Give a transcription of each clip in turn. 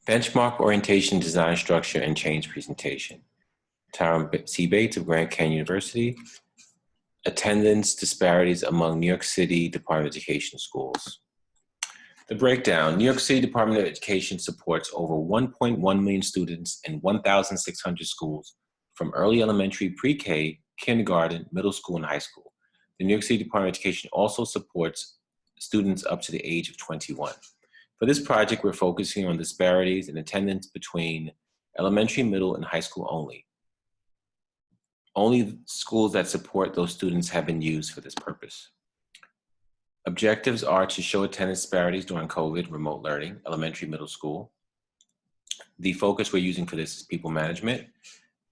Benchmark orientation, design structure, and change presentation. Tyron C. Bates of Grand Canyon University. Attendance disparities among New York City Department of Education schools. The breakdown. New York City Department of Education supports over 1.1 million students in 1,600 schools from early elementary, pre-K, kindergarten, middle school, and high school. The New York City Department of Education also supports students up to the age of 21. For this project, we're focusing on disparities in attendance between elementary, middle, and high school only. Only schools that support those students have been used for this purpose. Objectives are to show attendance disparities during COVID, remote learning, elementary, middle school. The focus we're using for this is people management,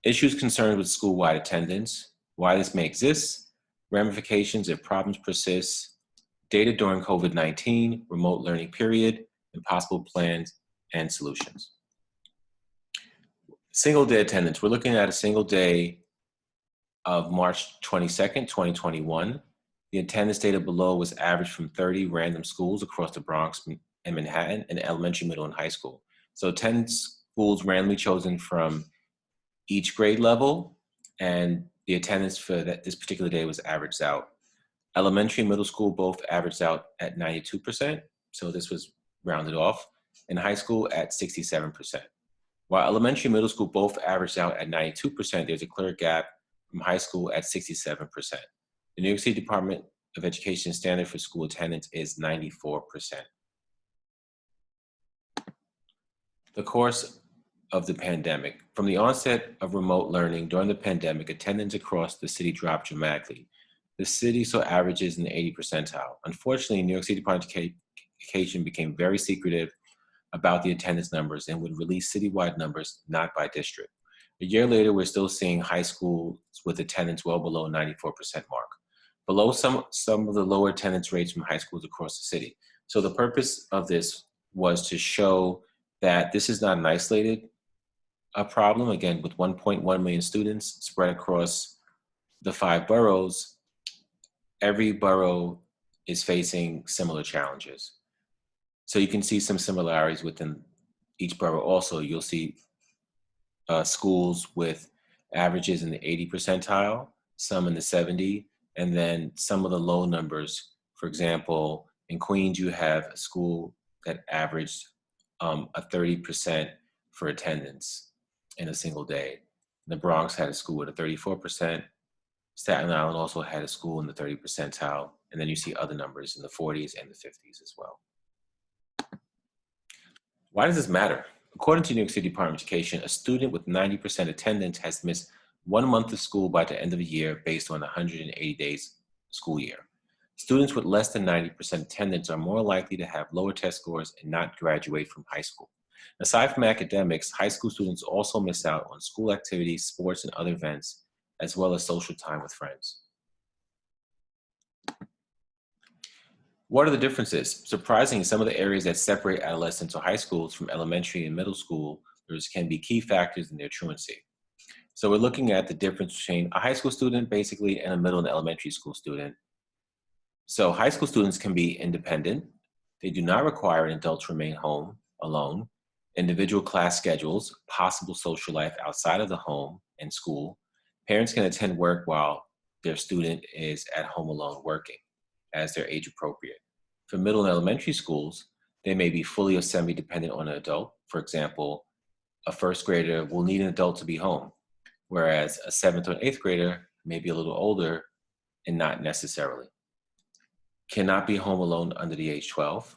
issues concerned with school-wide attendance, why this may exist, ramifications if problems persist, data during COVID-19, remote learning period, and possible plans and solutions. Single day attendance. We're looking at a single day of March 22nd, 2021. The attendance data below was averaged from 30 random schools across the Bronx and Manhattan in elementary, middle, and high school. So 10 schools randomly chosen from each grade level, and the attendance for this particular day was averaged out. Elementary and middle school both averaged out at 92%, so this was rounded off, and high school at 67%. While elementary and middle school both averaged out at 92%, there's a clear gap from high school at 67%. The New York City Department of Education standard for school attendance is 94%. The course of the pandemic. From the onset of remote learning during the pandemic, attendance across the city dropped dramatically. The city saw averages in the 80th percentile. Unfortunately, New York City Department of Education became very secretive about the attendance numbers and would release citywide numbers, not by district. A year later, we're still seeing high schools with attendance well below 94% mark, below some of the lower attendance rates from high schools across the city. So the purpose of this was to show that this is not an isolated problem. Again, with 1.1 million students spread across the 5 boroughs, every borough is facing similar challenges. So you can see some similarities within each borough. Also, you'll see schools with averages in the 80th percentile, some in the 70, and then some of the low numbers. For example, in Queens, you have a school that averaged a 30% for attendance in a single day. The Bronx had a school with a 34%. Staten Island also had a school in the 30th percentile. And then you see other numbers in the 40s and the 50s as well. Why does this matter? According to New York City Department of Education, a student with 90% attendance has missed 1 month of school by the end of the year based on 180 days school year. Students with less than 90% attendance are more likely to have lower test scores and not graduate from high school. Aside from academics, high school students also miss out on school activities, sports, and other events, as well as social time with friends. What are the differences? Surprisingly, some of the areas that separate adolescents or high schools from elementary and middle school can be key factors in their truancy. So we're looking at the difference between a high school student, basically, and a middle and elementary school student. So high school students can be independent. They do not require an adult to remain home alone. Individual class schedules, possible social life outside of the home and school. Parents can attend work while their student is at home alone working, as they're age appropriate. For middle and elementary schools, they may be fully or semi-dependent on an adult. For example, a first grader will need an adult to be home, whereas a 7th or 8th grader may be a little older and not necessarily. Cannot be home alone under the age 12.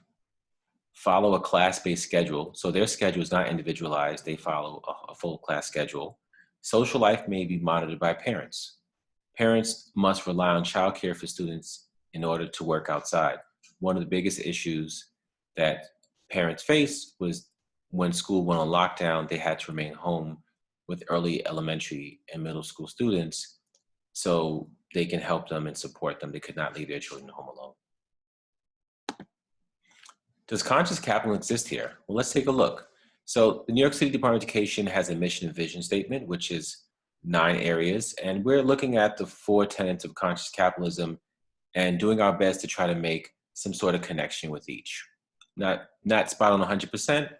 Follow a class-based schedule. So their schedule is not individualized. They follow a full class schedule. Social life may be monitored by parents. Parents must rely on childcare for students in order to work outside. One of the biggest issues that parents faced was when school went on lockdown, they had to remain home with early elementary and middle school students so they can help them and support them. They could not leave their children home alone. Does conscious capital exist here? Well, let's take a look. So the New York City Department of Education has a mission and vision statement, which is 9 areas, and we're looking at the 4 tenets of conscious capitalism and doing our best to try to make some sort of connection with each. Not spot on 100%,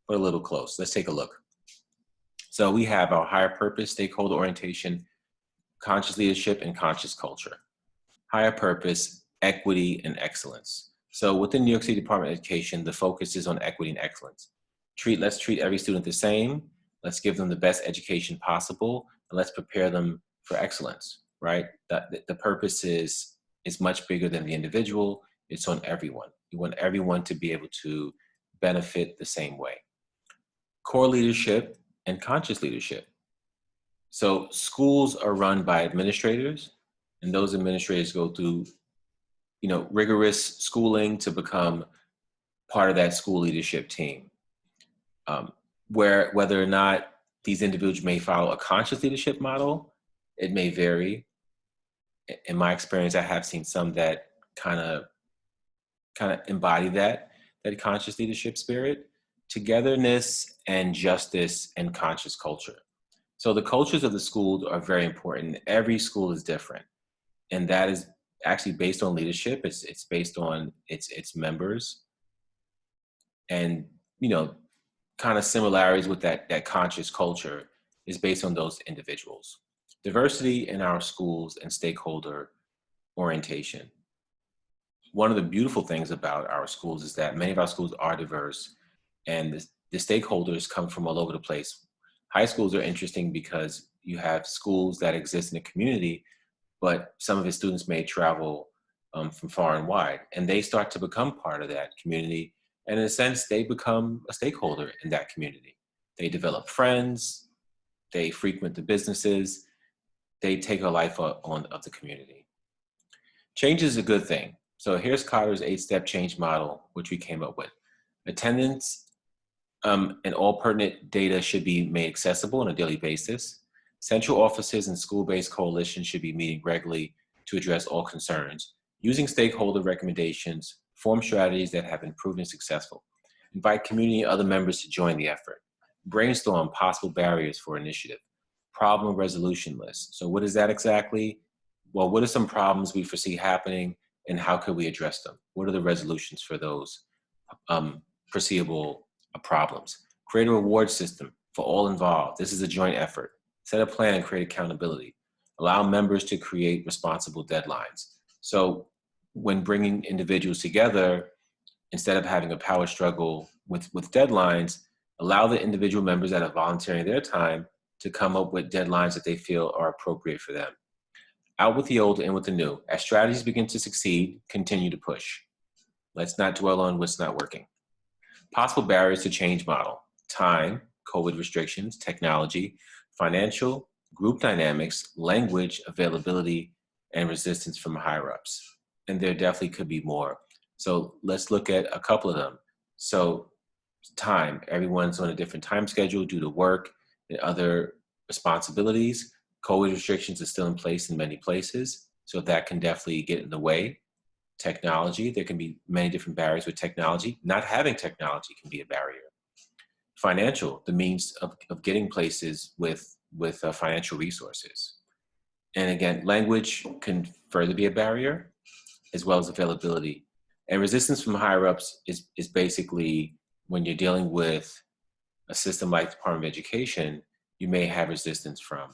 but a little close. Let's take a look. So we have our higher purpose, stakeholder orientation, conscious leadership, and conscious culture. Higher purpose, equity, and excellence. So within New York City Department of Education, the focus is on equity and excellence. Let's treat every student the same. Let's give them the best education possible, and let's prepare them for excellence, right? The purpose is much bigger than the individual. It's on everyone. You want everyone to be able to benefit the same way. Core leadership and conscious leadership. So schools are run by administrators, and those administrators go through, rigorous schooling to become part of that school leadership team. Whether or not these individuals may follow a conscious leadership model, it may vary. In my experience, I have seen some that kind of embody that conscious leadership spirit, togetherness and justice and conscious culture. So the cultures of the schools are very important. Every school is different, and that is actually based on leadership. It's based on its members, and kind of similarities with that conscious culture is based on those individuals. Diversity in our schools and stakeholder orientation. One of the beautiful things about our schools is that many of our schools are diverse, and the stakeholders come from all over the place. High schools are interesting because you have schools that exist in a community, but some of its students may travel from far and wide, and they start to become part of that community. And in a sense, they become a stakeholder in that community. They develop friends, they frequent the businesses, they take a life of the community. Change is a good thing. So here's Kotter's 8-step change model, which we came up with. Attendance and all pertinent data should be made accessible on a daily basis. Central offices and school-based coalitions should be meeting regularly to address all concerns. Using stakeholder recommendations, form strategies that have been proven successful. Invite community and other members to join the effort. Brainstorm possible barriers for initiative. Problem resolution list. So what is that exactly? Well, what are some problems we foresee happening, and how could we address them? What are the resolutions for those foreseeable problems? Create a reward system for all involved. This is a joint effort. Set a plan and create accountability. Allow members to create responsible deadlines. So when bringing individuals together, instead of having a power struggle with deadlines, allow the individual members that are volunteering their time to come up with deadlines that they feel are appropriate for them. Out with the old, in with the new. As strategies begin to succeed, continue to push. Let's not dwell on what's not working. Possible barriers to change model: time, COVID restrictions, technology, financial, group dynamics, language, availability, and resistance from higher ups. And there definitely could be more. So let's look at a couple of them. So time, everyone's on a different time schedule due to work and other responsibilities. COVID restrictions are still in place in many places, so that can definitely get in the way. Technology, there can be many different barriers with technology. Not having technology can be a barrier. Financial, the means of getting places with financial resources. And again, language can further be a barrier, as well as availability. And resistance from higher ups is basically when you're dealing with a system like the Department of Education, you may have resistance from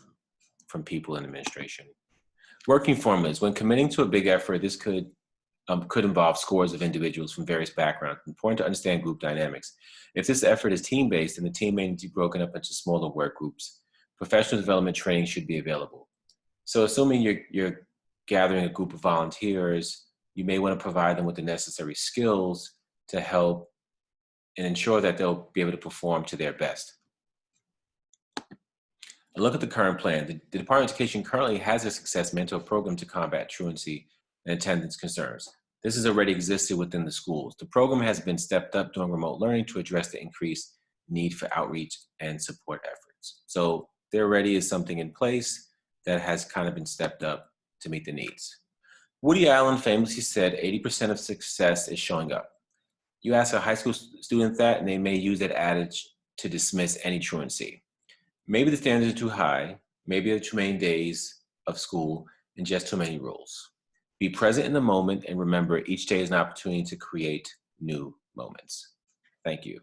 people in administration. Working formulas. When committing to a big effort, this could involve scores of individuals from various backgrounds. Important to understand group dynamics. If this effort is team-based, then the team may need to be broken up into smaller work groups. Professional development training should be available. So assuming you're gathering a group of volunteers, you may want to provide them with the necessary skills to help and ensure that they'll be able to perform to their best. A look at the current plan. The Department of Education currently has a success mentor program to combat truancy and attendance concerns. This has already existed within the schools. The program has been stepped up during remote learning to address the increased need for outreach and support efforts. So there already is something in place that has kind of been stepped up to meet the needs. Woody Allen famously said 80% of success is showing up. You ask a high school student that, and they may use that adage to dismiss any truancy. Maybe the standards are too high, maybe there are too many days of school and just too many rules. Be present in the moment and remember each day is an opportunity to create new moments. Thank you.